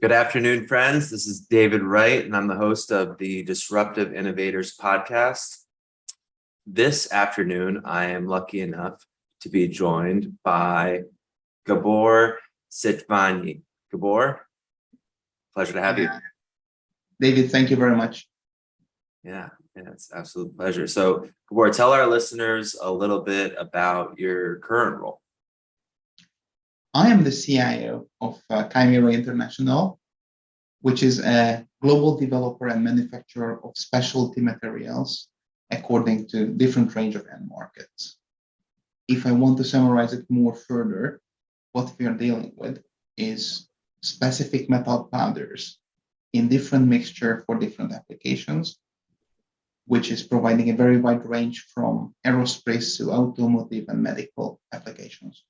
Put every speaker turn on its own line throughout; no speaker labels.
Good afternoon, friends. This is David Wright, and I'm the host of the Disruptive Innovators podcast. This afternoon, I am lucky enough to be joined by Gabor Szentivanyi. Gabor, pleasure to have you.
David, thank you very much.
Yeah, it's an absolute pleasure. So, Gabor, tell our listeners a little bit about your current role.
I am the CIO of Kymera International, which is a global developer and manufacturer of specialty materials according to different range of end markets. If I want to summarize it more further, what we are dealing with is specific metal powders in different mixture for different applications, which is providing a very wide range from aerospace to automotive and medical applications.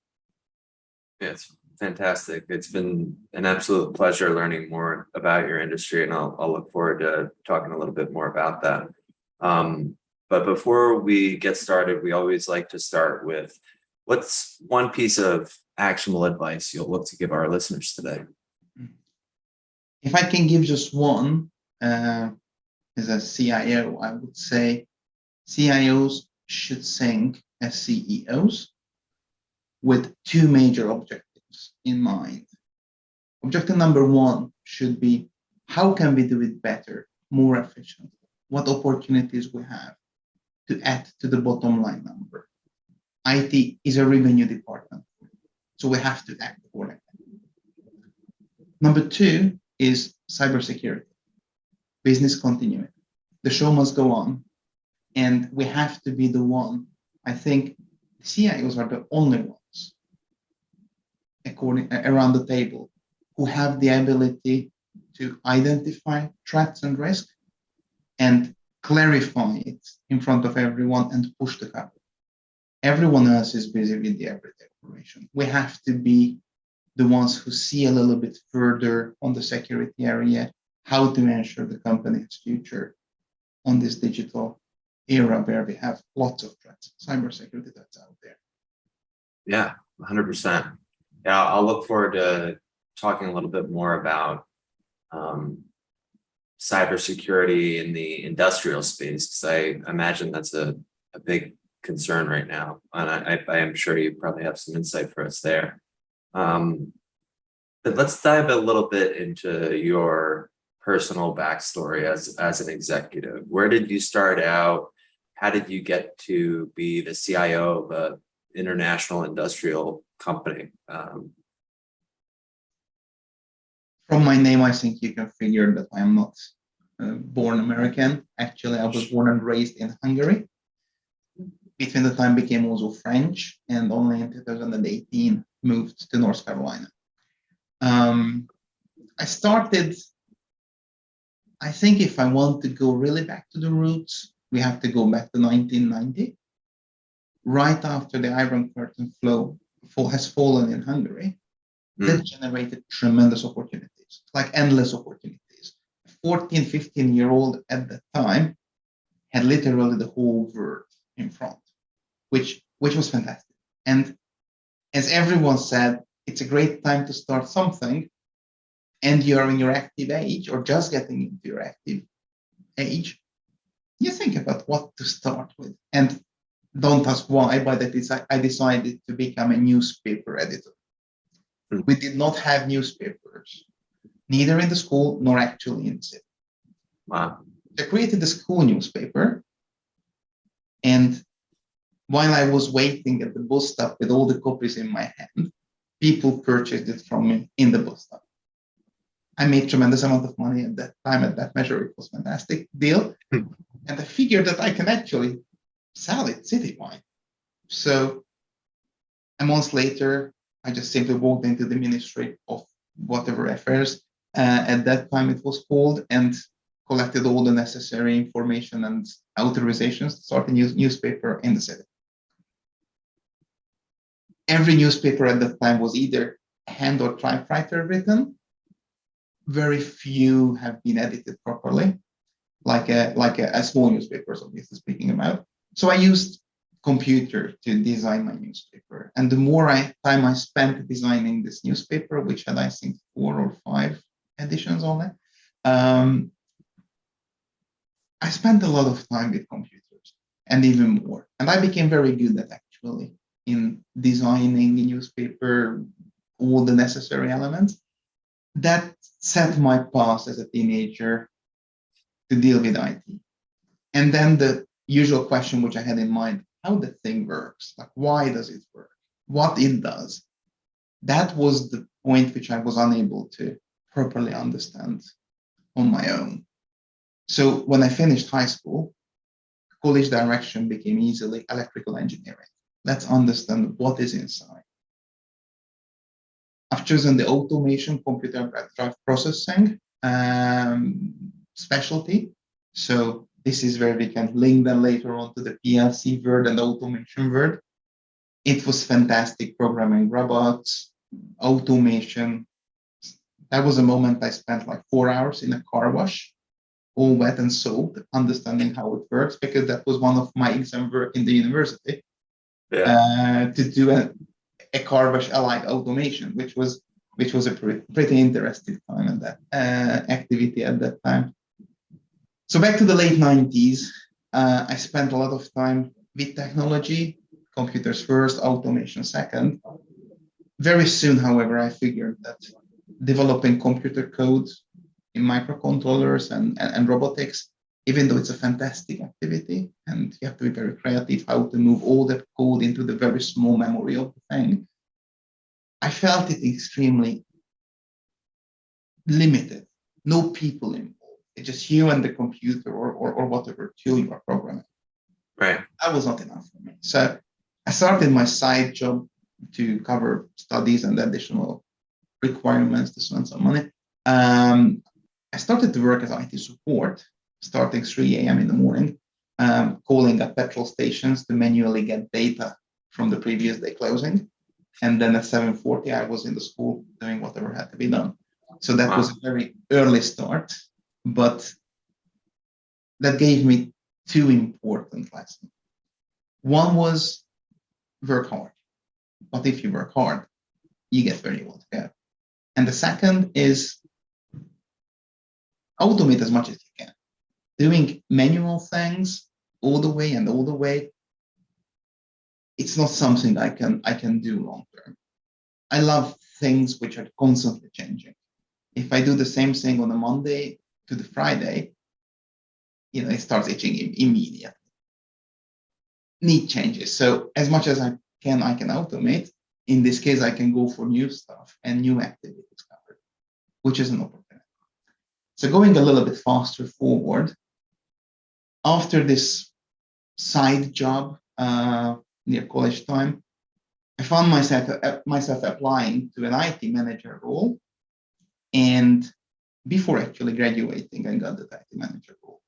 Yeah, it's fantastic. It's been an absolute pleasure learning more about your industry, and I'll look forward to talking a little bit more about that. But before we get started, we always like to start with what's one piece of actionable advice you'll look to give our listeners today?
If I can give just one, as a CIO, I would say CIOs should think as CEOs with two major objectives in mind. Objective number one should be, how can we do it better, more efficient? What opportunities we have to add to the bottom line number? IT is a revenue department, so we have to act accordingly. Number two is cybersecurity, business continuity. The show must go on, and we have to be the one. I think CIOs are the only ones around the table who have the ability to identify threats and risk and clarify it in front of everyone and push the cover. Everyone else is busy with the everyday operation. We have to be the ones who see a little bit further on the security area, how to ensure the company's future on this digital era where we have lots of threats, cybersecurity threats out there.
Yeah, 100%. Yeah, I'll look forward to talking a little bit more about cybersecurity in the industrial space, because I imagine that's a big concern right now. And I am sure you probably have some insight for us there. But let's dive a little bit into your personal backstory as an executive. Where did you start out? How did you get to be the CIO of an international industrial company?
From my name, I think you can figure that I am not born American. Actually, I was born and raised in Hungary. Between the time became also French, and only in 2018 moved to North Carolina. I started, I think if I want to go really back to the roots, we have to go back to 1990. Right after the Iron Curtain has fallen in Hungary, that generated tremendous opportunities, like endless opportunities. A 14, 15-year-old at that time had literally the whole world in front, which was fantastic. And as everyone said, it's a great time to start something, and you're in your active age or just getting into your active age, you think about what to start with. And don't ask why, but I decided to become a newspaper editor. We did not have newspapers, neither in the school nor actually in the city.
Wow.
I created the school newspaper, and while I was waiting at the bus stop with all the copies in my hand, people purchased it from me in the bus stop. I made tremendous amount of money at that time. At that measure, it was a fantastic deal. And I figured that I can actually sell it citywide. So a month later, I just simply walked into the Ministry of whatever affairs, at that time it was called, and collected all the necessary information and authorizations to start a newspaper in the city. Every newspaper at that time was either hand or typewriter written. Very few have been edited properly, like a small newspapers, obviously speaking about. So I used computer to design my newspaper. And the more time I spent designing this newspaper, which had, I think, 4 or 5 editions only. Um, I spent a lot of time with computers and even more. And I became very good at actually in designing the newspaper, all the necessary elements. That set my path as a teenager to deal with IT. And then the usual question which I had in mind, how the thing works, like why does it work, what it does. That was the point which I was unable to properly understand on my own. So when I finished high school, college direction became easily electrical engineering. Let's understand what is inside. I've chosen the automation computer drive processing specialty. So this is where we can link them later on to the PLC word and automation word. It was fantastic programming robots, automation. That was a moment I spent like 4 hours in a car wash, all wet and soaked, understanding how it works, because that was one of my exam work in the university.
Yeah.
To do a car wash allied automation, which was a pretty interesting time at that activity at that time. So back to the late 90s, I spent a lot of time with technology, computers first, automation second. Very soon, however, I figured that developing computer code in microcontrollers and robotics, even though it's a fantastic activity and you have to be very creative how to move all that code into the very small memory of the thing, I felt it extremely limited. No people involved. It's just you and the computer or whatever tool you are programming.
Right.
That was not enough for me. So I started my side job to cover studies and additional requirements to spend some money. I started to work as IT support, starting 3 a.m. in the morning, calling at petrol stations to manually get data from the previous day closing. And then at 7:40, I was in the school doing whatever had to be done. So that was a very early start, but that gave me two important lessons. One was work hard, but if you work hard, you get where you want to go. And the second is automate as much as you can. Doing manual things all the way, it's not something I can do long term. I love things which are constantly changing. If I do the same thing on a Monday to the Friday, it starts itching immediately. Need changes. So as much as I can automate. In this case, I can go for new stuff and new activities covered, which is an opportunity. So going a little bit faster forward, after this side job near college time, I found myself applying to an IT manager role. And before actually graduating, I got the IT manager role.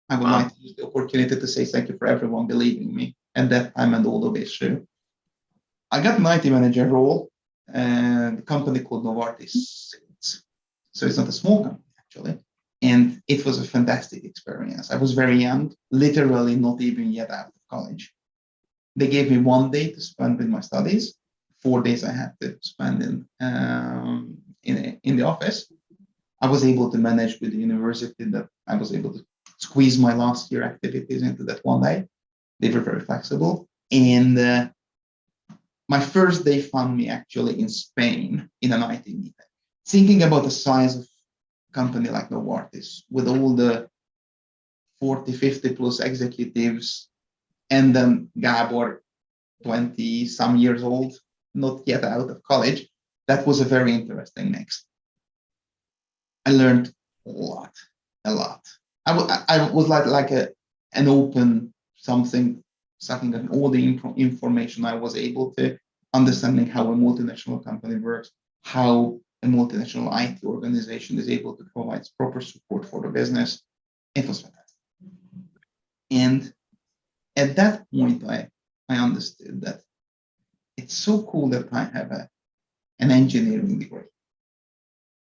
I would like to use the opportunity to say thank you for everyone believing me at that time and all the way through. I got an IT manager role, and the company called Novartis. So it's not a small company, actually. And it was a fantastic experience. I was very young, literally not even yet out of college. They gave me 1 day to spend with my studies. 4 days I had to spend in the office. I was able to manage with the university that I was able to squeeze my last year activities into that 1 day. They were very flexible. And my first day found me actually in Spain in an IT meeting. Thinking about the size of a company like Novartis, with all the 40, 50 plus executives, and then Gabor, 20 some years old, not yet out of college, that was a very interesting mix. I learned a lot. I was like an open something, sucking up all the information I was able to, understanding how a multinational company works, how a multinational IT organization is able to provide proper support for the business. It was fantastic. And at that point, I understood that it's so cool that I have an engineering degree,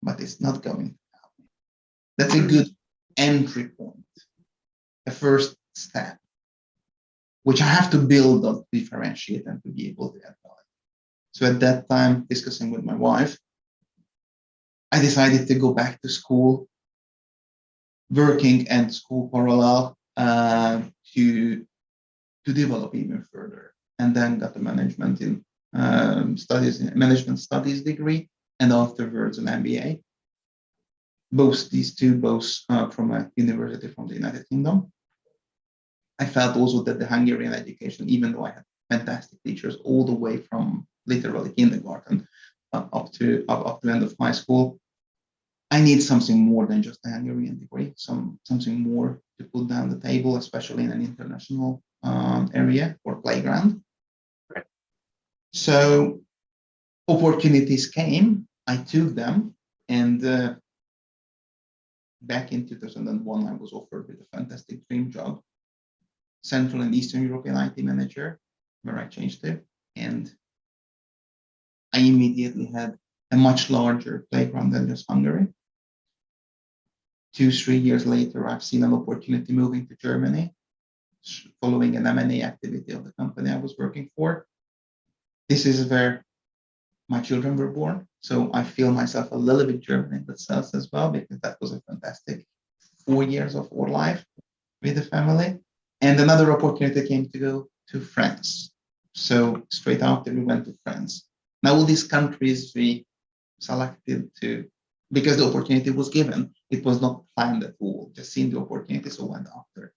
but it's not going to help me. That's a good entry point, a first step, which I have to build on, differentiate, and to be able to add value. So at that time, discussing with my wife, I decided to go back to school, working and school parallel, to develop even further, and then got the management studies degree, and afterwards an MBA. Both from a university from the United Kingdom. I felt also that the Hungarian education, even though I had fantastic teachers all the way from literally kindergarten up to the end of high school, I need something more than just a Hungarian degree, something more to put down the table, especially in an international area or playground.
Right.
So opportunities came, I took them, and back in 2001, I was offered with a fantastic dream job, Central and Eastern European IT manager, where I changed to, and I immediately had a much larger playground than just Hungary. 2-3 years later, I've seen an opportunity moving to Germany, following an M&A activity of the company I was working for. This is where my children were born, so I feel myself a little bit German in that sense as well, because that was a fantastic 4 years of our life with the family. And another opportunity came to go to France. So straight after we went to France. Now all these countries we selected to, because the opportunity was given, it was not planned at all, just seen the opportunity, so went after.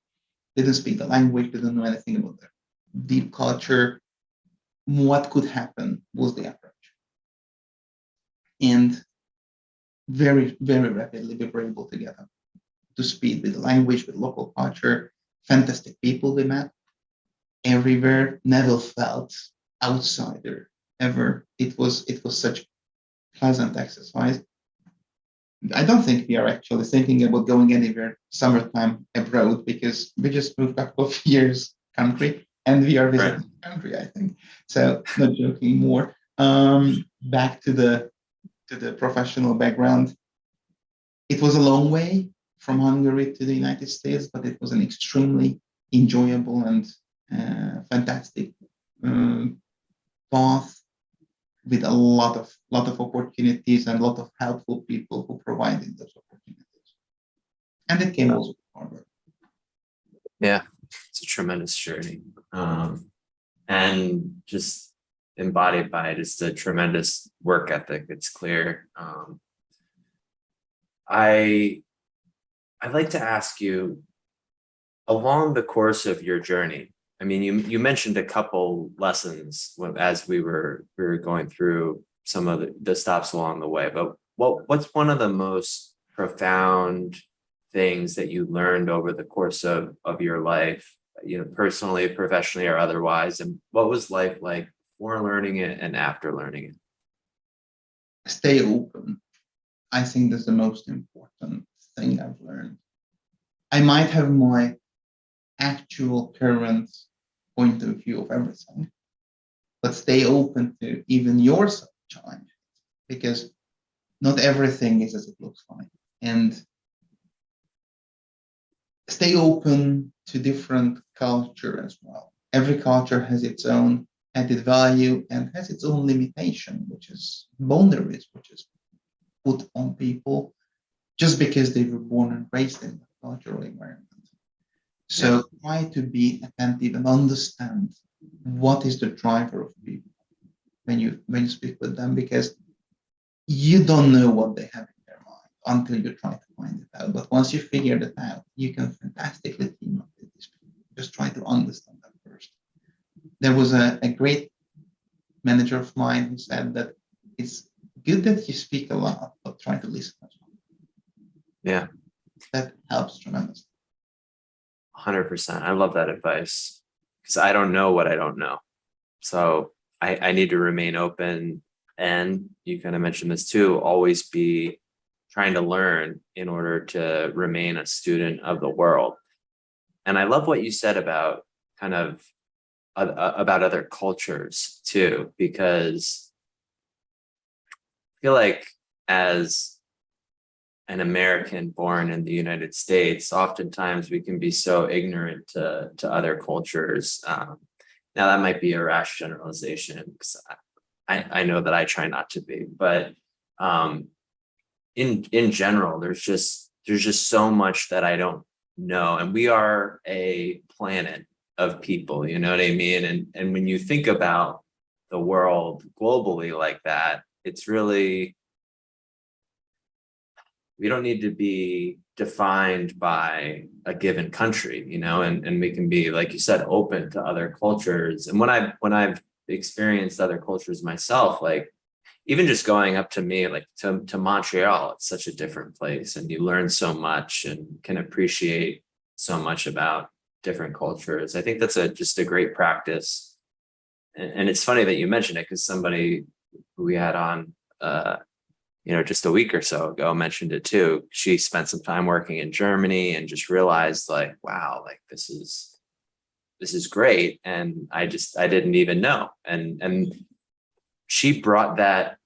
Didn't speak the language, didn't know anything about the deep culture. What could happen was the approach. And very, very rapidly we were able to get up to speed with the language, with local culture, fantastic people we met everywhere, never felt outsider ever. It was such pleasant exercise. I don't think we are actually thinking about going anywhere summertime abroad, because we just moved a couple of years country and we are visiting the country, I think. So not joking more. Back to the professional background. It was a long way from Hungary to the United States, but it was an extremely enjoyable and fantastic path with a lot of opportunities and a lot of helpful people who provided those opportunities. And it came also with hard work.
Yeah, it's a tremendous journey. And just embodied by it is the tremendous work ethic. It's clear. I'd like to ask you, along the course of your journey, I mean, you mentioned a couple lessons as we were going through some of the stops along the way, but what's one of the most profound things that you learned over the course of your life, personally, professionally, or otherwise? And what was life like before learning it and after learning it?
Stay open. I think that's the most important thing I've learned. I might have my actual current point of view of everything, but stay open to even your challenge, because not everything is as it looks like. And stay open to different culture as well. Every culture has its own added value and has its own limitation, which is boundaries, which is put on people just because they were born and raised in the cultural environment. So try to be attentive and understand what is the driver of people when you speak with them, because you don't know what they have in their mind until you try to find it out. But once you figure that out, you can fantastically team up with these people. Just try to understand them first. There was a great manager of mine who said that it's good that you speak a lot, but try to listen as well.
Yeah.
That helps tremendously.
100%. I love that advice, because I don't know what I don't know. So I need to remain open. And you kind of mentioned this too, always be trying to learn in order to remain a student of the world. And I love what you said about kind of about other cultures too, because I feel like as an American born in the United States, oftentimes we can be so ignorant to other cultures. Now that might be a rash generalization, because I know that I try not to be, but in general, there's just so much that I don't know. And we are a planet of people, you know what I mean? And when you think about the world globally like that, it's really, we don't need to be defined by a given country, you know, and we can be, like you said, open to other cultures. And when I've experienced other cultures myself, like even just going up to me, like to Montreal, it's such a different place, and you learn so much and can appreciate so much about different cultures. I think that's just a great practice. And it's funny that you mentioned it, because somebody who we had on just a week or so ago mentioned it too. She spent some time working in Germany and just realized, like, wow, like this is great. And I didn't even know. And she brought that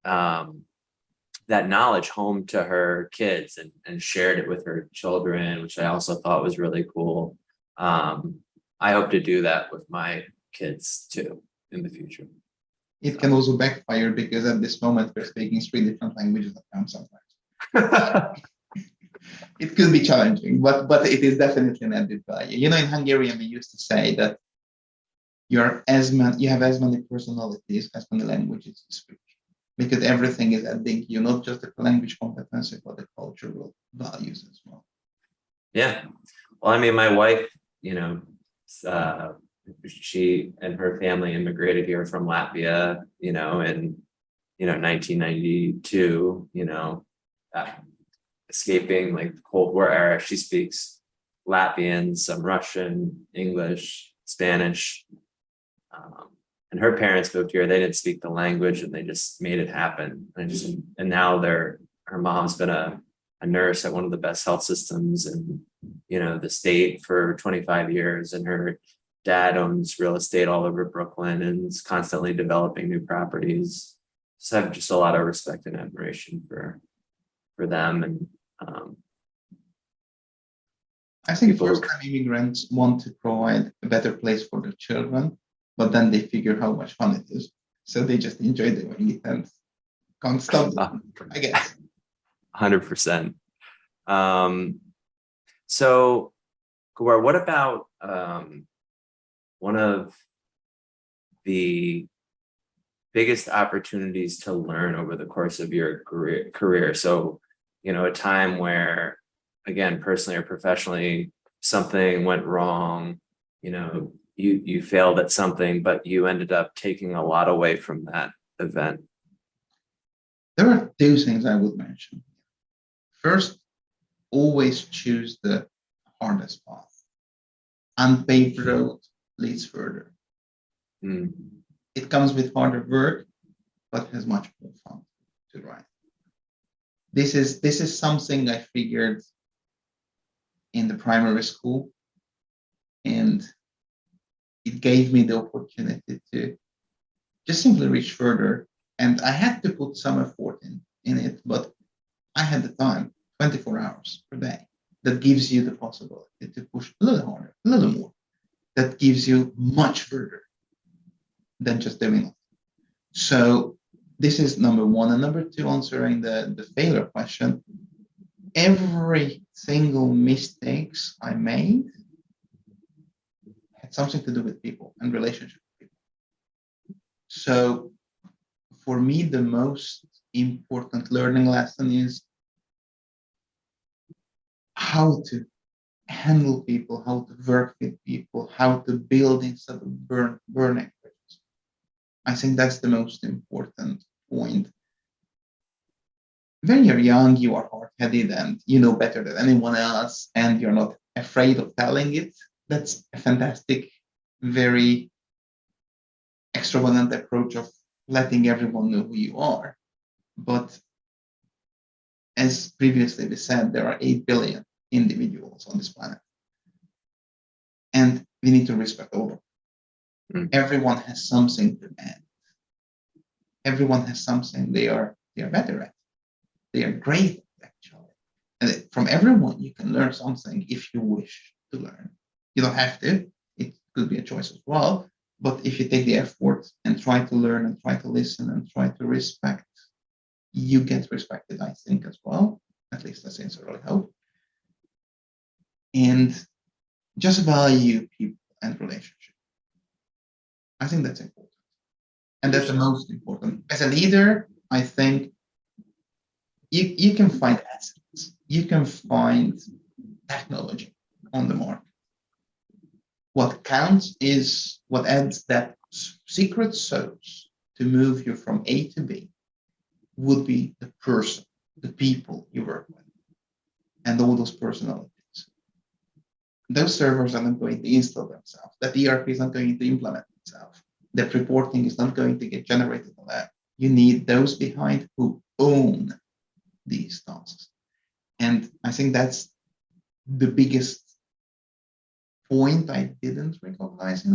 that knowledge home to her kids and shared it with her children, which I also thought was really cool. I hope to do that with my kids too in the future.
It can also backfire, because at this moment we're speaking 3 different languages at times sometimes. It could be challenging, but it is definitely an added value. You know, in Hungarian we used to say that you have as many personalities as many languages you speak, because everything is adding you, not just the language competency, but the cultural values as well.
Yeah. Well, I mean, my wife, she and her family immigrated here from Latvia, in 1992, escaping like the Cold War era. She speaks Latvian, some Russian, English, Spanish. And her parents moved here. They didn't speak the language, and they just made it happen. And now her mom's been a nurse at one of the best health systems in, the state for 25 years. And her dad owns real estate all over Brooklyn and is constantly developing new properties. So I have just a lot of respect and admiration for them. And
I think first-time immigrants want to provide a better place for their children, but then they figure how much fun it is. So they just enjoy doing it and can't stop them, I guess.
100%. So, Gabor, what about one of the biggest opportunities to learn over the course of your career? So, a time where, again, personally or professionally, something went wrong, you failed at something, but you ended up taking a lot away from that event.
There are 2 things I would mention. First, always choose the hardest path. Unpaved road leads further. It comes with harder work, but has much more fun to ride. This is something I figured in the primary school, and it gave me the opportunity to just simply reach further. And I had to put some effort in it, but I had the time, 24 hours per day. That gives you the possibility to push a little harder, a little more. That gives you much further than just doing it. So this is number 1. And number 2, answering the failure question, every single mistakes I made had something to do with people and relationship with people. So for me, the most important learning lesson is how to handle people, how to work with people, how to build instead of burning bridges. I think that's the most important point. When you're young, you are hard-headed and you know better than anyone else, and you're not afraid of telling it. That's a fantastic, very extravagant approach of letting everyone know who you are. But as previously we said, there are 8 billion individuals on this planet. And we need to respect all of them. Everyone has something to add. Everyone has something they are better at. They are great, actually. And from everyone, you can learn something if you wish to learn. You don't have to. It could be a choice as well. But if you take the effort and try to learn and try to listen and try to respect you get respected, I think, as well. At least I sincerely hope. And just value people and relationship. I think that's important. And that's the most important. As a leader, I think you can find assets, you can find technology on the market. What counts is what adds that secret sauce to move you from A to B would be the person, the people you work with, and all those personalities. Those servers are not going to install themselves. That ERP is not going to implement itself. That reporting is not going to get generated on that. You need those behind who own these tasks. And I think that's the biggest point I didn't recognize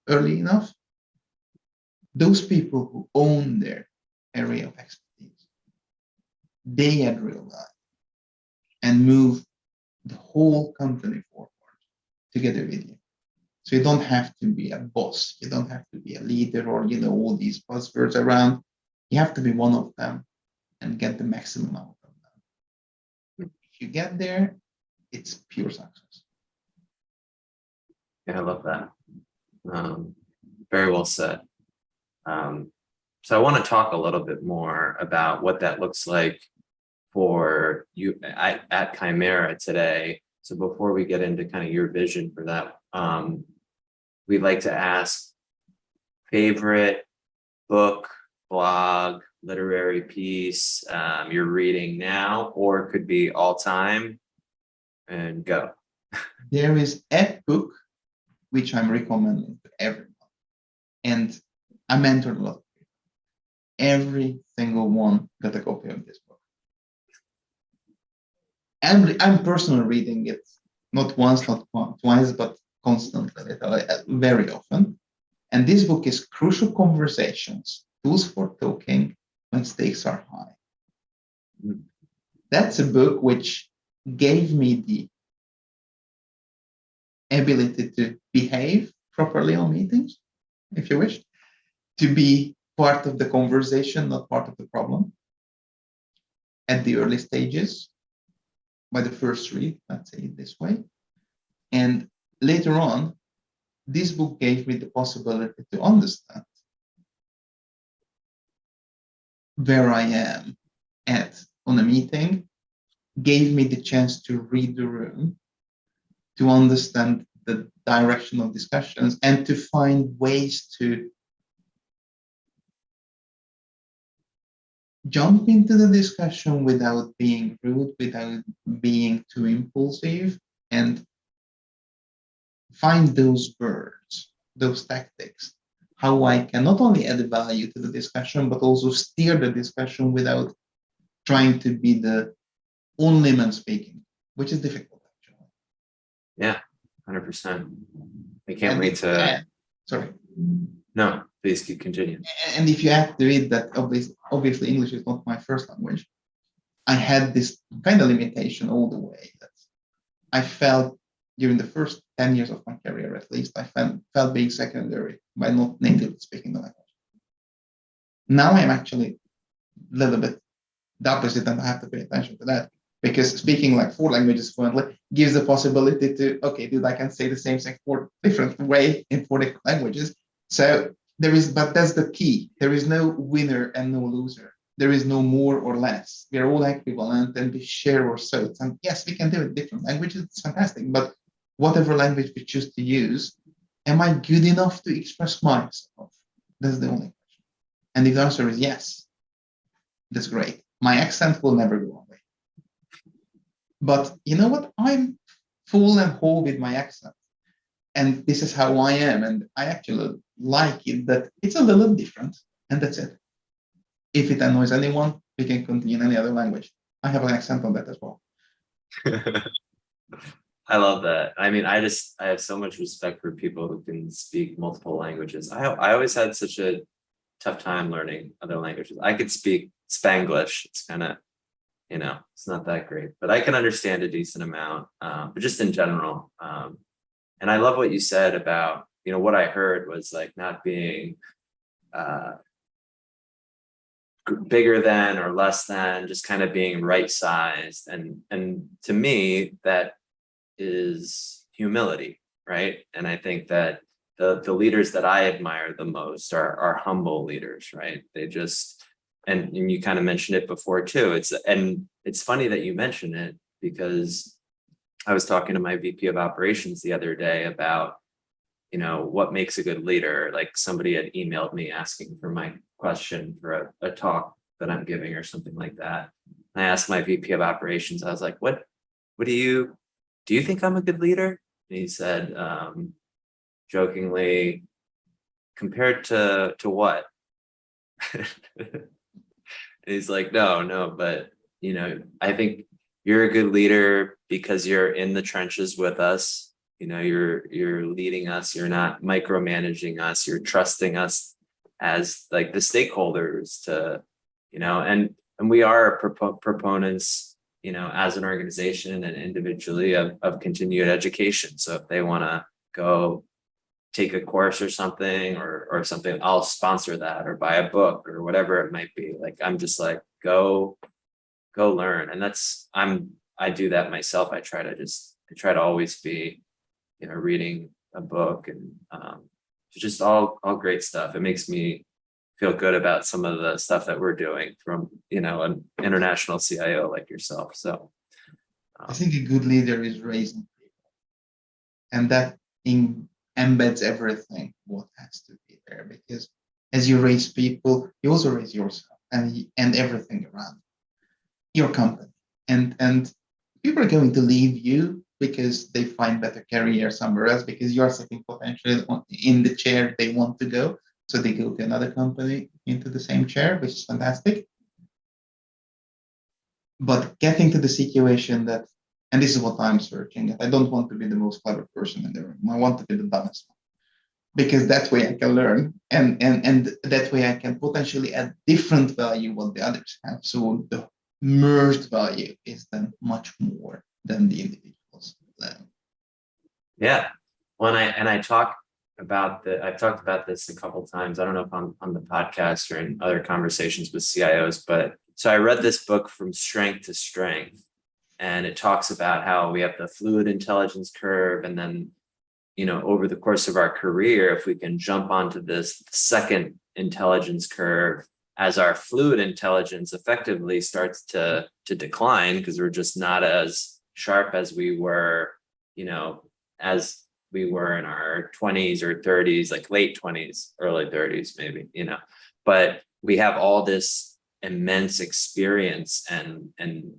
early enough. Those people who own their area of expertise, they add real value and move the whole company forward together with you. So you don't have to be a boss, you don't have to be a leader or all these buzzwords around. You have to be one of them and get the maximum out of them. If you get there, it's pure success.
Yeah, I love that. Very well said. So I want to talk a little bit more about what that looks like for you at Kymera today. So before we get into kind of your vision for that, we'd like to ask favorite book, blog, literary piece you're reading now, or it could be all time, and go.
There is a book which I'm recommending to everyone, and I mentored a lot of people. Every single one got a copy of this book. I'm personally reading it, not once, not twice, but constantly, very often. And this book is Crucial Conversations, Tools for Talking When Stakes Are High. That's a book which gave me the ability to behave properly on meetings, if you wish, to be part of the conversation, not part of the problem, at the early stages, by the first read, let's say it this way. And later on, this book gave me the possibility to understand where I am at on a meeting, gave me the chance to read the room, to understand the direction of discussions, and to find ways to jump into the discussion without being rude, without being too impulsive, and find those words, those tactics, how I can not only add value to the discussion, but also steer the discussion without trying to be the only man speaking, which is difficult, actually.
Yeah, 100%. I can't wait to.
Sorry.
No, please keep continuing.
And if you add to it that obviously English is not my first language, I had this kind of limitation all the way that I felt during the first 10 years of my career, at least, I felt being secondary by not natively speaking the language. Now I'm actually a little bit the opposite, and I have to pay attention to that, because speaking like 4 languages fluently gives the possibility to, okay, dude, I can say the same thing 4 different ways in 4 different languages. So but that's the key. There is no winner and no loser. There is no more or less. We are all equivalent and we share our thoughts. And yes, we can do it in different languages. It's fantastic. But whatever language we choose to use, am I good enough to express myself? That's the only question. And if the answer is yes, that's great. My accent will never go away. But you know what? I'm full and whole with my accent. And this is how I am. And I actually like it that it's a little different. And that's it. If it annoys anyone, we can continue in any other language. I have an accent on that as well.
I love that. I mean, I have so much respect for people who can speak multiple languages. I always had such a tough time learning other languages. I could speak Spanglish. It's kind of, it's not that great, but I can understand a decent amount, but just in general. And I love what you said about, what I heard was like not being bigger than or less than, just kind of being right sized. And to me, that is humility, right? And I think that the leaders that I admire the most are humble leaders, right? They just, and you kind of mentioned it before too. It's funny that you mention it, because I was talking to my VP of operations the other day about, what makes a good leader. Like, somebody had emailed me asking for my question for a talk that I'm giving or something like that. And I asked my VP of operations, I was like, what do you think I'm a good leader? And he said, jokingly, compared to what? And he's like, no, but I think you're a good leader because you're in the trenches with us. You're leading us, you're not micromanaging us, you're trusting us as like the stakeholders to, and we are proponents, as an organization and individually of continued education. So if they want to go take a course or something or something, I'll sponsor that, or buy a book or whatever it might be. Like, I'm just like, go learn. And I do that myself. I try to always be, reading a book, and just all great stuff. It makes me feel good about some of the stuff that we're doing from, an international CIO like yourself. So
I think a good leader is raising people, and that embeds everything what has to be there, because as you raise people, you also raise yourself and everything around your company. And people are going to leave you because they find better career somewhere else, because you are sitting potentially in the chair they want to go. So they go to another company into the same chair, which is fantastic. But getting to the situation that, and this is what I'm searching, I don't want to be the most clever person in the room. I want to be the dumbest one, because that way I can learn, and that way I can potentially add different value what the others have. So the merged value is then much more than the individuals.
yeah. Well, I've talked about this a couple of times. I don't know if on the podcast or in other conversations with CIOs, but so I read this book, From Strength to Strength, and it talks about how we have the fluid intelligence curve, and then, over the course of our career, if we can jump onto this second intelligence curve, as our fluid intelligence effectively starts to decline, because we're just not as sharp as we were, as we were in our 20s or 30s, like late 20s, early 30s, maybe, but we have all this immense experience and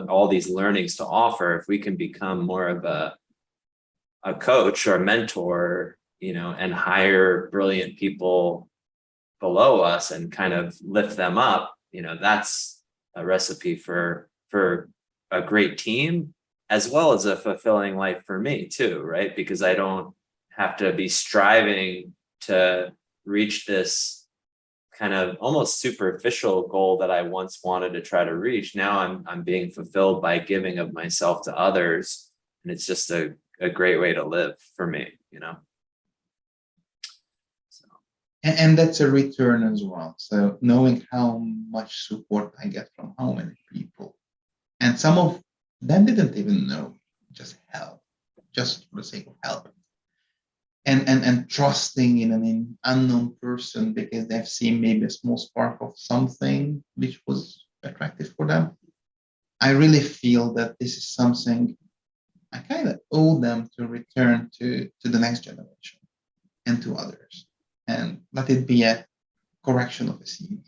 all these learnings to offer. If we can become more of a coach or a mentor, and hire brilliant people below us and kind of lift them up, that's a recipe for a great team, as well as a fulfilling life for me too, right? Because I don't have to be striving to reach this kind of almost superficial goal that I once wanted to try to reach. Now I'm being fulfilled by giving of myself to others, and it's just a great way to live for me, So.
And that's a return as well. So knowing how much support I get from how many people, and some of them didn't even know, just help, just for the sake of help. And trusting in an unknown person because they've seen maybe a small spark of something which was attractive for them. I really feel that this is something I kind of owe them to return to the next generation and to others. And let it be a correction of a CV,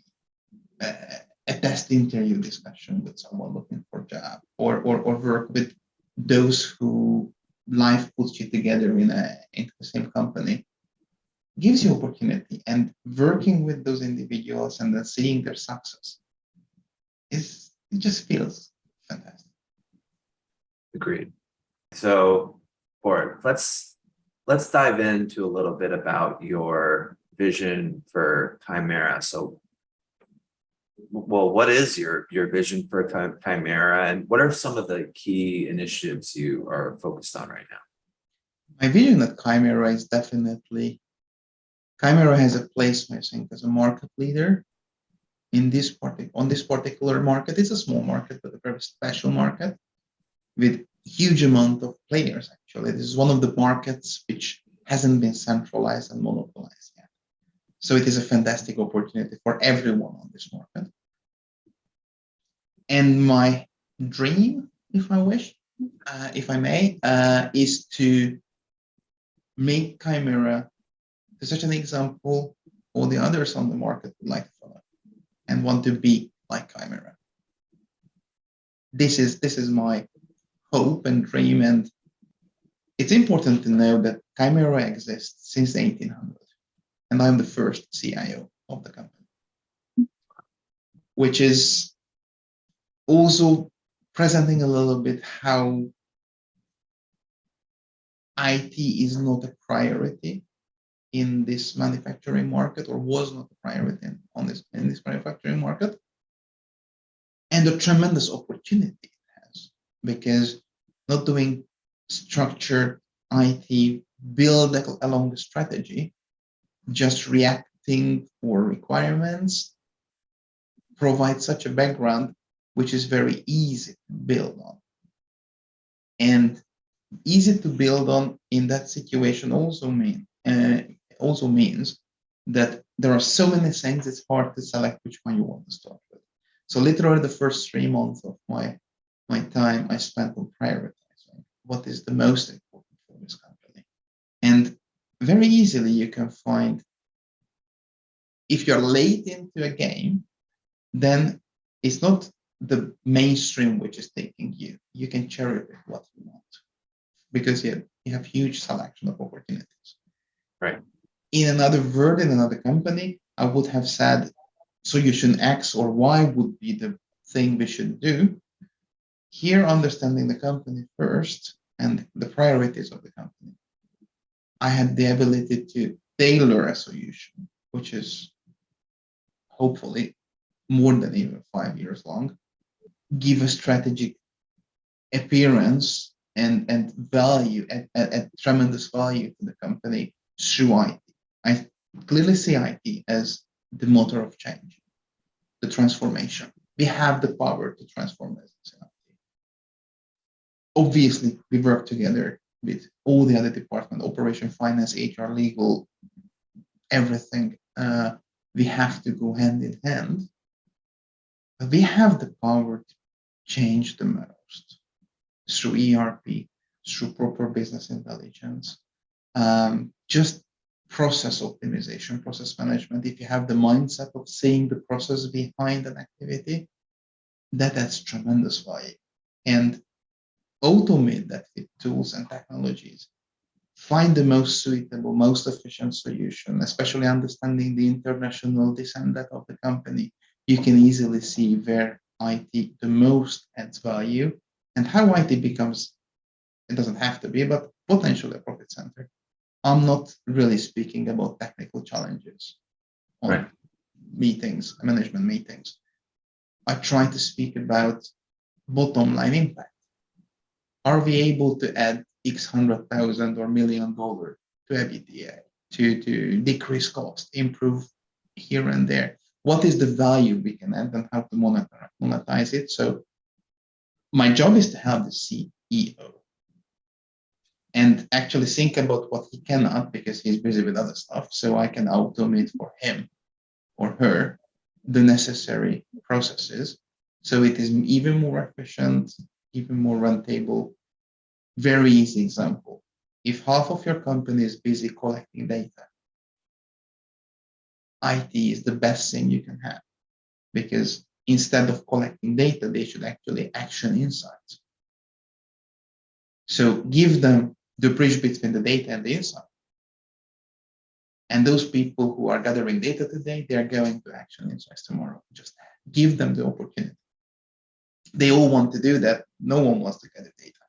a test interview discussion with someone looking for a job, or work with those who life puts you together into the same company, gives you opportunity. And working with those individuals and then seeing their success it just feels fantastic.
Agreed. So, Bort, let's dive into a little bit about your vision for Kymera. So, well, what is your vision for Kymera, and what are some of the key initiatives you are focused on right now?
My vision at Kymera is definitely, Kymera has a place, I think, as a market leader on this particular market. It's a small market, but a very special market with huge amount of players. Actually, this is one of the markets which hasn't been centralized and monopolized yet. So it is a fantastic opportunity for everyone on this market. And my dream, if I wish, if I may, is to make Kymera to such an example all the others on the market would like to follow and want to be like Kymera. This is my hope and dream, and it's important to know that Kymera exists since 1800, and I'm the first CIO of the company, which is also presenting a little bit how IT is not a priority in this manufacturing market, or was not a priority in this manufacturing market, and the tremendous opportunity it has, because not doing structured IT build along the strategy, just reacting for requirements, provides such a background which is very easy to build on. And easy to build on in that situation also means that there are so many things, it's hard to select which one you want to start with. So literally the first 3 months of my time I spent on prioritizing what is the most important for this company. And very easily you can find, if you're late into a game, then it's not the mainstream which is taking you. You can cherry pick what you want, because you have huge selection of opportunities.
Right.
In another word, in another company, I would have said solution X or Y would be the thing we should do. Here, understanding the company first and the priorities of the company, I had the ability to tailor a solution, which is hopefully more than even 5 years long, give a strategic appearance and value, a tremendous value to the company through IT. I clearly see IT as the motor of change, the transformation. We have the power to transform business in IT. Obviously, we work together with all the other departments, operation, finance, HR, legal, everything. We have to go hand in hand. But we have the power to change the most through ERP, through proper business intelligence, just process optimization, process management. If you have the mindset of seeing the process behind an activity, that adds tremendous value. And automate that with tools and technologies. Find the most suitable, most efficient solution, especially understanding the international this and that of the company. You can easily see where IT the most adds value and how IT becomes, it doesn't have to be, but potentially a profit center. I'm not really speaking about technical challenges on meetings, management meetings. I try to speak about bottom line impact. Are we able to add X $100,000 or $1 million to EBITDA to decrease cost, improve here and there? What is the value we can add and how to monetize it? So my job is to have the CEO and actually think about what he cannot, because he's busy with other stuff. So I can automate for him or her the necessary processes. So it is even more efficient, even more rentable. Very easy example. If half of your company is busy collecting data, IT is the best thing you can have, because instead of collecting data, they should actually action insights. So give them the bridge between the data and the insight. And those people who are gathering data today, they are going to action insights tomorrow. Just give them the opportunity. They all want to do that. No one wants to gather data,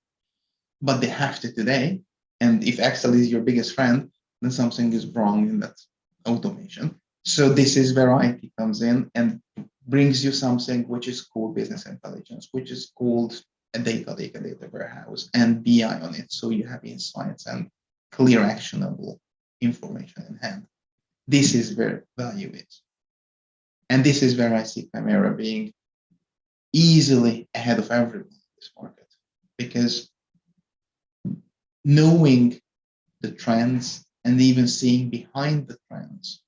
but they have to today. And if Excel is your biggest friend, then something is wrong in that automation. So this is where IT comes in and brings you something which is called business intelligence, which is called a data warehouse and BI on it. So you have insights and clear actionable information in hand. This is where value is. And this is where I see Kymera being easily ahead of everyone in this market, because knowing the trends and even seeing behind the trends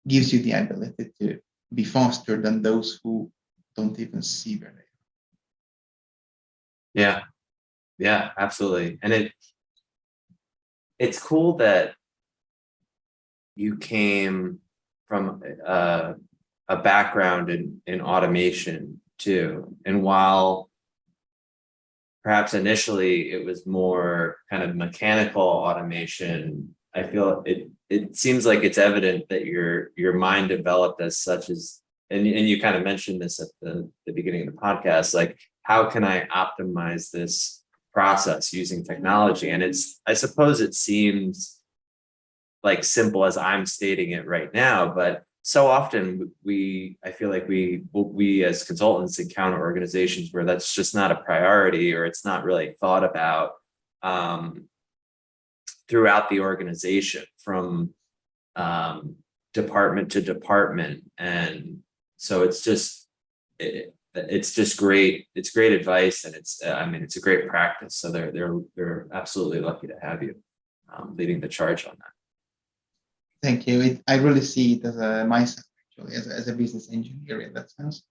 gives you the ability to be faster than those who don't even see where they are.
Yeah, absolutely. And it's cool that you came from a background in automation too. And while perhaps initially it was more kind of mechanical automation, I feel it seems like it's evident that your mind developed as such as, and you kind of mentioned this at the beginning of the podcast, like, how can I optimize this process using technology? And I suppose it seems like simple as I'm stating it right now, but so often I feel like we as consultants encounter organizations where that's just not a priority, or it's not really thought about throughout the organization from department to department. And so it's just great. It's great advice, and it's a great practice. So they're absolutely lucky to have you leading the charge on that.
Thank you. I really see it as a myself, actually, as a business engineer in that sense.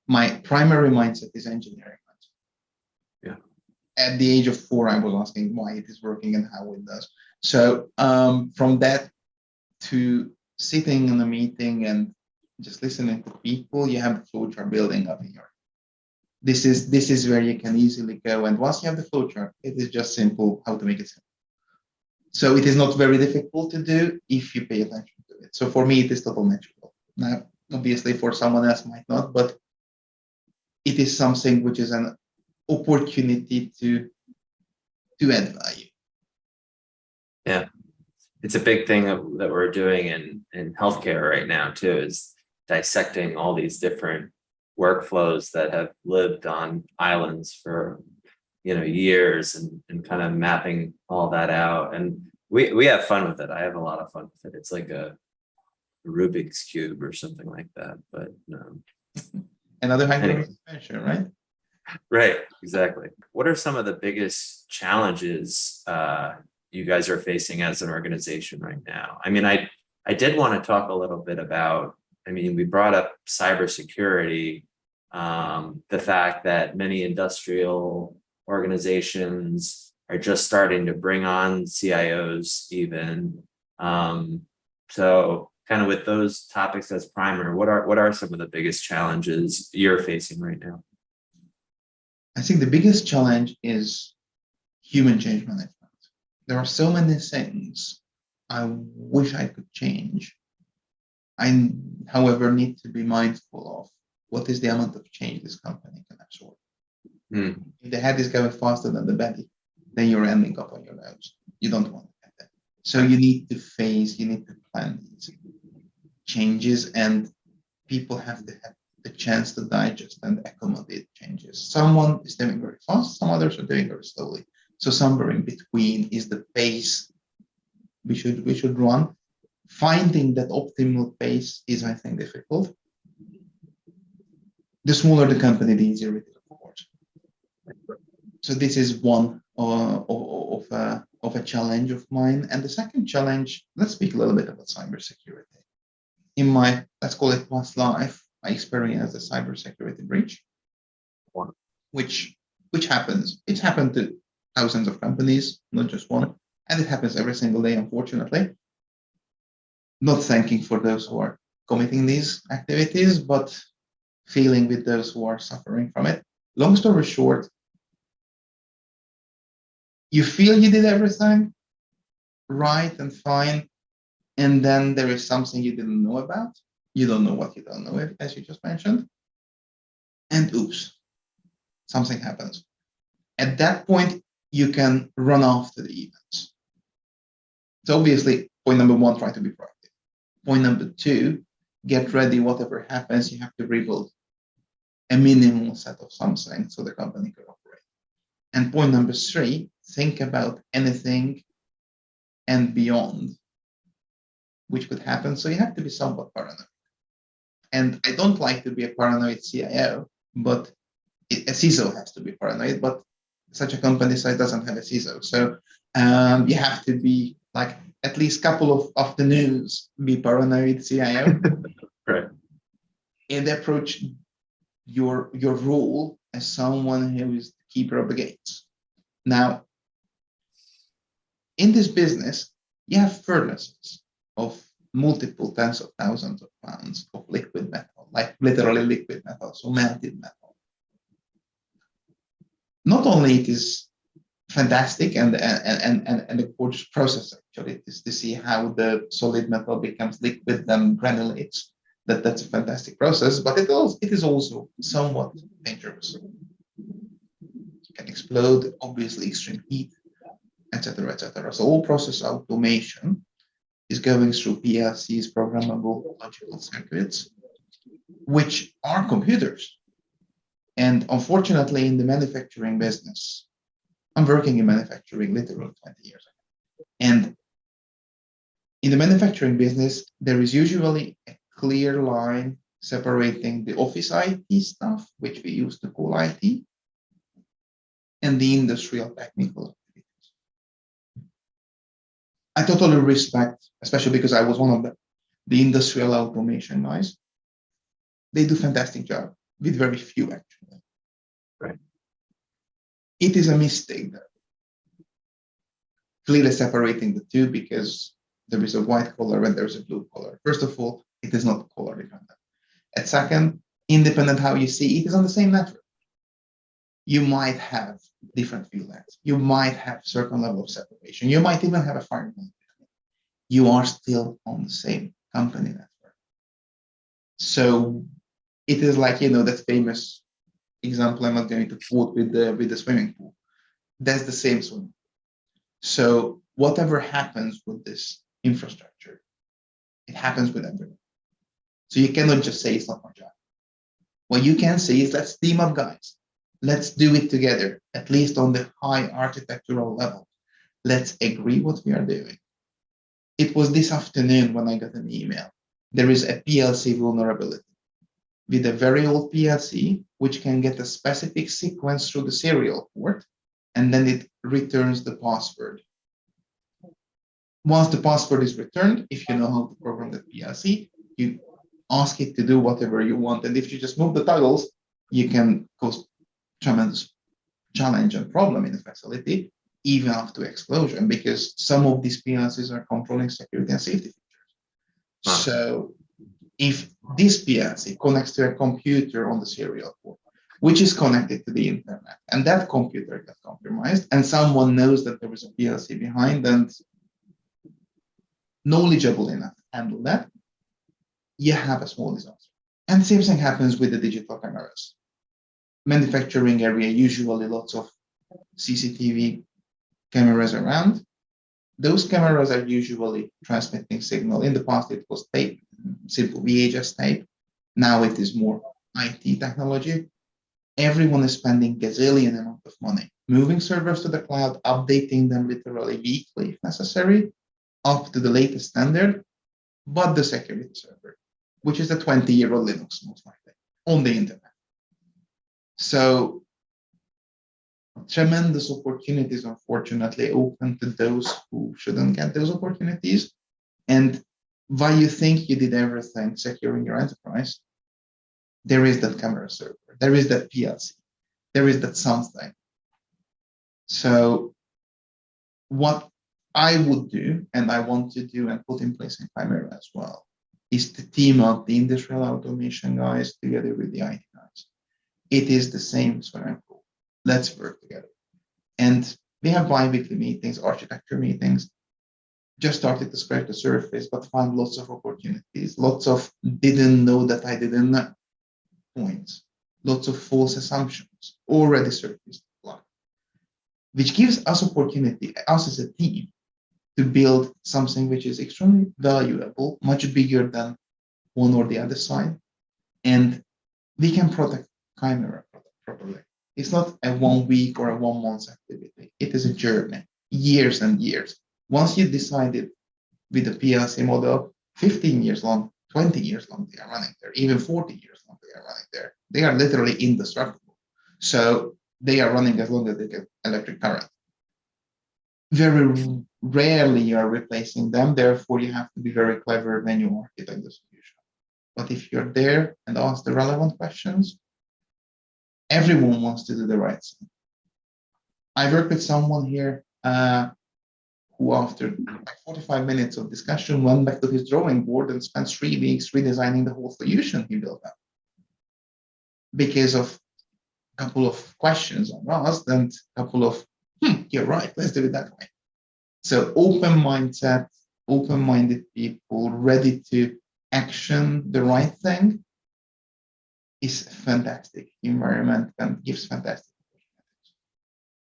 My primary mindset is engineering.
Yeah.
At the age of 4, I was asking why it is working and how it does. So from that to sitting in a meeting and just listening to people, you have the flowchart building up here. This is where you can easily go. And once you have the flowchart, it is just simple how to make it simple. So it is not very difficult to do if you pay attention to it. So for me, it is totally natural. Now, obviously, for someone else might not, but it is something which is an opportunity to add value.
Yeah, it's a big thing that we're doing in healthcare right now too, is dissecting all these different workflows that have lived on islands for years, and kind of mapping all that out. And we have fun with it. I have a lot of fun with it. It's like a Rubik's Cube or something like that, but
Another Hungary
anyway.
expansion, right?
Right, exactly. What are some of the biggest challenges you guys are facing as an organization right now? I mean, I did want to talk a little bit about, we brought up cybersecurity, the fact that many industrial organizations are just starting to bring on CIOs even. So kind of with those topics as primer, what are some of the biggest challenges you're facing right now?
I think the biggest challenge is human change management. There are so many things I wish I could change. I, however, need to be mindful of what is the amount of change this company can absorb. If the head is going faster than the belly, then you're ending up on your nose. You don't want that. So you need to plan these changes, and people have to have the chance to digest and accommodate changes. Someone is doing very fast, some others are doing very slowly. So somewhere in between is the pace we should run. Finding that optimal pace is, I think, difficult. The smaller the company, the easier it is, of course. So this is one of a challenge of mine. And the second challenge, let's speak a little bit about cybersecurity. In my, let's call it past life, I experienced a cybersecurity breach, which happens. It's happened to thousands of companies, not just one, and it happens every single day, unfortunately. Not thanking for those who are committing these activities, but feeling with those who are suffering from it. Long story short, you feel you did everything right and fine, and then there is something you didn't know about. You don't know what you don't know, as you just mentioned. And oops, something happens. At that point, you can run after the events. So obviously, point number 1, try to be proactive. Point number 2, get ready. Whatever happens, you have to rebuild a minimal set of something so the company can operate. And point number 3, think about anything and beyond which could happen. So you have to be somewhat paranoid. And I don't like to be a paranoid CIO, but a CISO has to be paranoid, but such a company size doesn't have a CISO. So you have to be like at least a couple of afternoons be paranoid CIO.
Right.
And approach your role as someone who is the keeper of the gates. Now, in this business, you have furnaces of multiple tens of thousands of pounds of liquid metal, like literally liquid metal, so melted metal. Not only it is fantastic and a gorgeous process, actually, it is to see how the solid metal becomes liquid and granulates. That's a fantastic process, but it is also somewhat dangerous. It can explode, obviously extreme heat, etc., etc. So all process automation is going through PLCs, programmable logical circuits, which are computers. And unfortunately, in the manufacturing business, I'm working in manufacturing literally 20 years ago. And in the manufacturing business, there is usually a clear line separating the office IT stuff, which we used to call IT, and the industrial technical activities. I totally respect, especially because I was one of the industrial automation guys. They do a fantastic job with very few, actually.
Right.
It is a mistake, though, clearly separating the two, because there is a white collar and there's a blue collar. First of all, it is not color dependent. And second, independent how you see it is on the same network. You might have different VLANs. You might have certain level of separation. You might even have a firewall. You are still on the same company network. So it is like, that famous example I'm not going to quote with the swimming pool. That's the same swimming pool. So whatever happens with this infrastructure, it happens with everyone. So you cannot just say it's not my job. What you can say is, let's team up, guys. Let's do it together, at least on the high architectural level. Let's agree what we are doing. It was this afternoon when I got an email. There is a PLC vulnerability with a very old PLC, which can get a specific sequence through the serial port, and then it returns the password. Once the password is returned, if you know how to program the PLC, you ask it to do whatever you want. And if you just move the toggles, you can cause tremendous challenge and problem in the facility, even up to explosion, because some of these PLCs are controlling security and safety features. Wow. So if this PLC connects to a computer on the serial port, which is connected to the internet, and that computer gets compromised, and someone knows that there is a PLC behind and knowledgeable enough to handle that, you have a small disaster. And the same thing happens with the digital cameras. Manufacturing area, usually lots of CCTV cameras around. Those cameras are usually transmitting signal. In the past, it was tape, simple VHS tape. Now it is more IT technology. Everyone is spending gazillion amount of money moving servers to the cloud, updating them literally weekly if necessary, up to the latest standard, but the security server, which is a 20-year-old Linux, most likely, on the internet. So tremendous opportunities, unfortunately, open to those who shouldn't get those opportunities. And while you think you did everything securing your enterprise, there is that camera server, there is that PLC, there is that something. So what I would do, and I want to do and put in place in Kymera as well, is to team up the industrial automation guys together with the IT guys. It is the same swimming pool. Let's work together. And we have bi-weekly meetings, architecture meetings. Just started to scratch the surface, but found lots of opportunities, lots of didn't know that I didn't know points, lots of false assumptions already surfaced, which gives us opportunity, us as a team, to build something which is extremely valuable, much bigger than one or the other side. And we can protect Kymera properly. It's not a 1 week or a 1 month activity. It is a journey, years and years. Once you decided with the PLC model, 15 years long, 20 years long they are running there, even 40 years long they are running there. They are literally indestructible. So they are running as long as they get electric current. Very rarely you are replacing them. Therefore, you have to be very clever when you architect the solution. But if you're there and ask the relevant questions, everyone wants to do the right thing. I work with someone here who, after 45 minutes of discussion, went back to his drawing board and spent 3 weeks redesigning the whole solution he built up because of a couple of questions I asked and a couple of, you're right, let's do it that way. So open mindset, open-minded people ready to action the right thing is a fantastic environment and gives fantastic opportunities.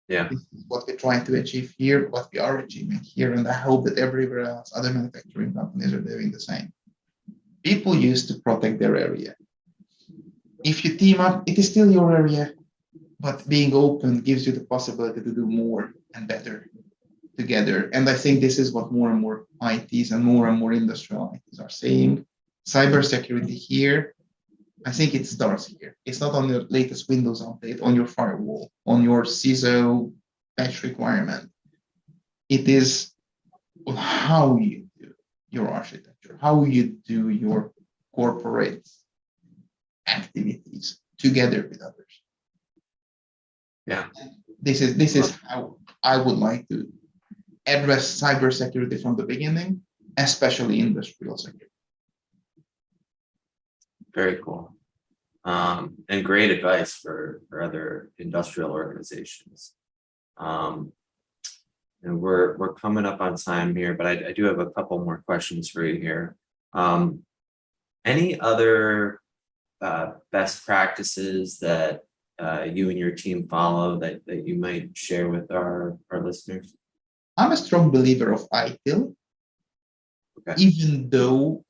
Yeah.
This is what we're trying to achieve here, what we are achieving here, and I hope that everywhere else, other manufacturing companies are doing the same. People used to protect their area. If you team up, it is still your area, but being open gives you the possibility to do more and better together. And I think this is what more and more ITs and more industrial ITs are saying. Cybersecurity here, I think it starts here. It's not on the latest Windows update, on your firewall, on your CISO patch requirement. It is how you do your architecture, how you do your corporate activities together with others.
Yeah.
This is how I would like to address cybersecurity from the beginning, especially industrial security.
Very cool. And great advice for other industrial organizations. And we're coming up on time here, but I do have a couple more questions for you here. Any other best practices that you and your team follow that you might share with our listeners?
I'm a strong believer of ITIL,
Okay.
even though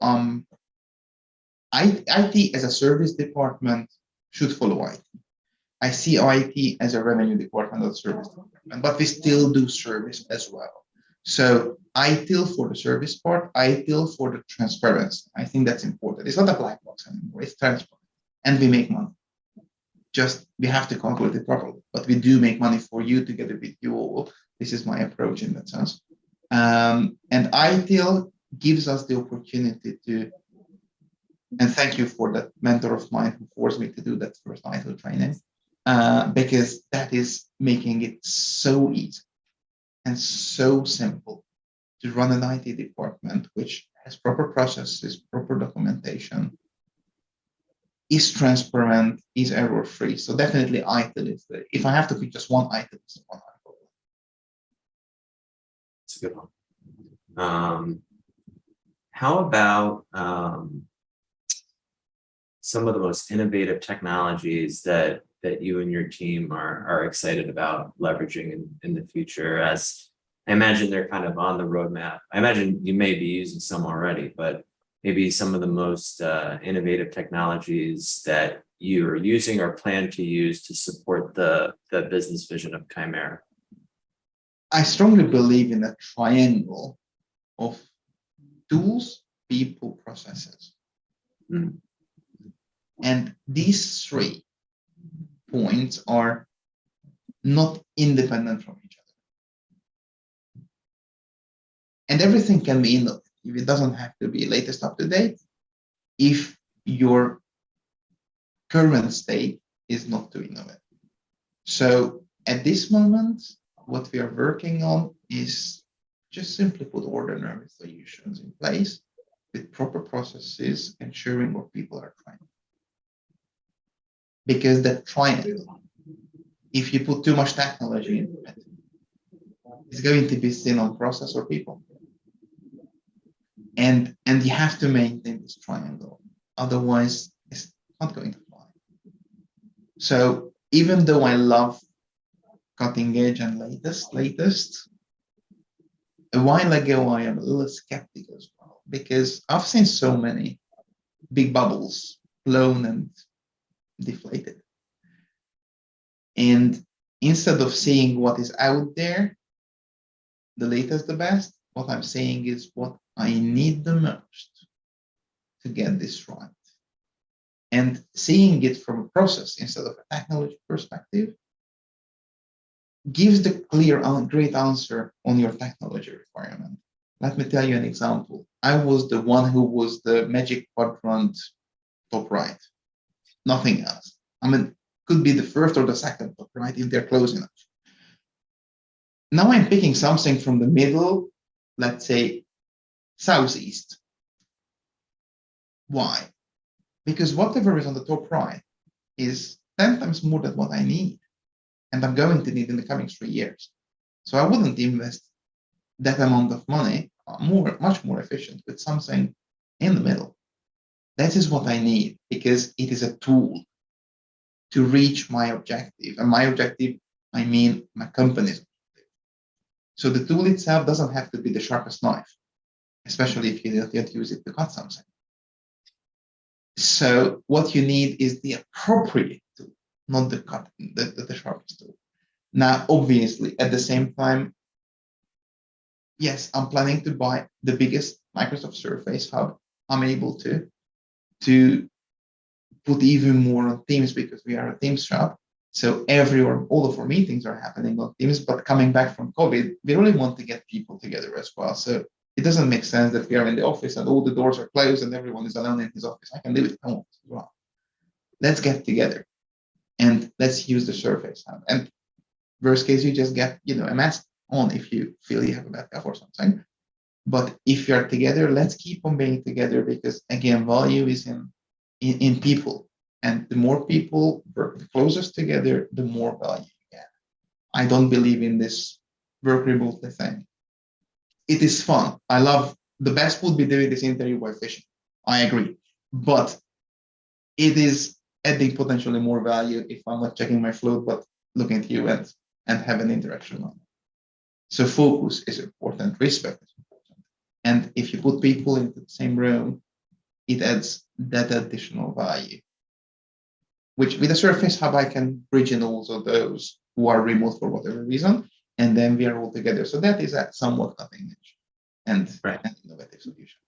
IT as a service department should follow IT. I see IT as a revenue department or service department, but we still do service as well. So ITIL for the service part, ITIL for the transparency. I think that's important. It's not a black box anymore, it's transparent. And we make money. Just we have to calculate it properly, but we do make money for you together with you all. This is my approach in that sense. And ITIL gives us the opportunity to, and thank you for that mentor of mine who forced me to do that first ITIL training, because that is making it so easy and so simple to run an IT department which has proper processes, proper documentation, is transparent, is error-free. So definitely ITIL is the, if I have to pick just one ITIL, it's the one I follow.
That's a good one. How about some of the most innovative technologies that you and your team are excited about leveraging in the future? As I imagine they're kind of on the roadmap. I imagine you may be using some already, but maybe some of the most innovative technologies that you are using or plan to use to support the business vision of Kymera.
I strongly believe in a triangle of tools, people, processes.
Mm.
And these 3 points are not independent from each other. And everything can be innovative. It doesn't have to be latest up to date if your current state is not too innovative. So at this moment, what we are working on is just simply put ordinary solutions in place with proper processes, ensuring what people are trying. Because that triangle, if you put too much technology into it, it's going to be seen on process or people. And you have to maintain this triangle. Otherwise, it's not going to fly. So even though I love cutting edge and latest, a while ago, I am a little skeptical as well, because I've seen so many big bubbles blown and deflated. And instead of seeing what is out there, the latest, the best, what I'm saying is what I need the most to get this right. And seeing it from a process instead of a technology perspective gives the clear, great answer on your technology requirement. Let me tell you an example. I was the one who was the Magic Quadrant top right, nothing else. I mean, could be the first or the second top right if they're close enough. Now I'm picking something from the middle, let's say southeast. Why? Because whatever is on the top right is 10 times more than what I need, and I'm going to need in the coming 3 years. So I wouldn't invest that amount of money much more efficient with something in the middle. That is what I need because it is a tool to reach my objective. And my objective, I mean my company's objective. So the tool itself doesn't have to be the sharpest knife, especially if you don't yet use it to cut something. So what you need is the appropriate tool, not the sharpest tool. Now, obviously, at the same time, yes, I'm planning to buy the biggest Microsoft Surface Hub I'm able to put even more on Teams because we are a Teams shop. So all of our meetings are happening on Teams, but coming back from COVID, we really want to get people together as well. So it doesn't make sense that we are in the office and all the doors are closed and everyone is alone in his office. I can do it at home as well. Let's get together and let's use the Surface Hub. And worst case, you just get a mask on if you feel you have a bad cough or something. But if you're together, let's keep on being together because again, value is in people. And the more people work the closest together, the more value you get. I don't believe in this work remotely thing. It is fun. I love the best would be doing this interview by fishing. I agree. But it is adding potentially more value if I'm not checking my float, but looking at you and have an interaction on it. So focus is important, respect is important. And if you put people into the same room, it adds that additional value. Which with a Surface Hub, I can bridge in also those who are remote for whatever reason, and then we are all together. So that is a somewhat cutting edge and an innovative solution.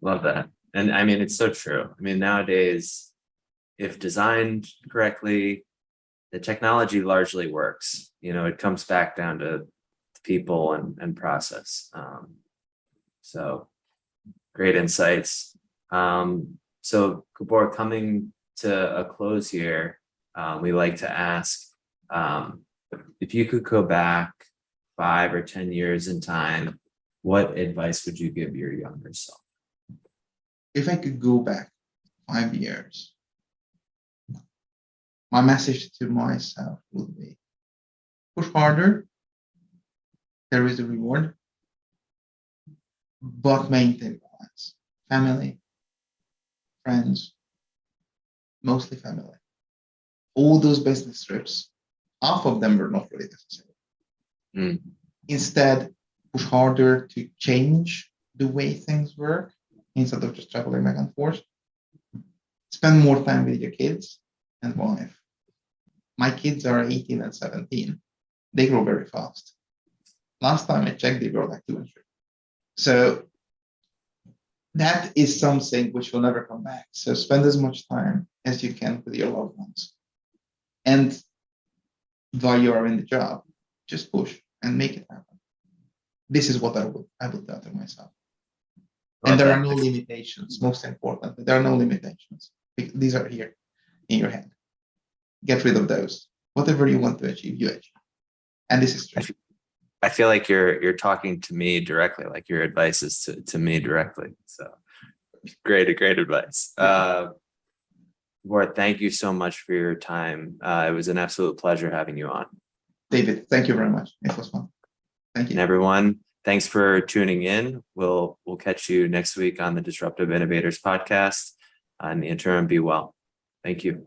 Love that. And I mean, it's so true. I mean, nowadays, if designed correctly, the technology largely works. It comes back down to people and process. So great insights. So Gabor, coming to a close here, we like to ask if you could go back 5 or 10 years in time, what advice would you give your younger self?
If I could go back 5 years, my message to myself would be push harder. There is a reward, but maintain balance. Family, friends, mostly family. All those business trips, half of them were not really necessary. Instead, push harder to change the way things work instead of just traveling back and forth. Spend more time with your kids and wife. My kids are 18 and 17. They grow very fast. Last time I checked, they were like 2 and 3. So that is something which will never come back. So spend as much time as you can with your loved ones. And while you are in the job, just push and make it happen. This is what I would tell to myself. And there are no limitations. Most importantly, there are no limitations. These are here in your head. Get rid of those. Whatever you want to achieve, you achieve. And this is true.
I feel like you're talking to me directly, like your advice is to me directly. So great advice. Gabor, thank you so much for your time. It was an absolute pleasure having you on.
David, thank you very much. It was fun. Thank you.
And everyone, thanks for tuning in. We'll catch you next week on the Disruptive Innovators podcast. In the interim, be well. Thank you.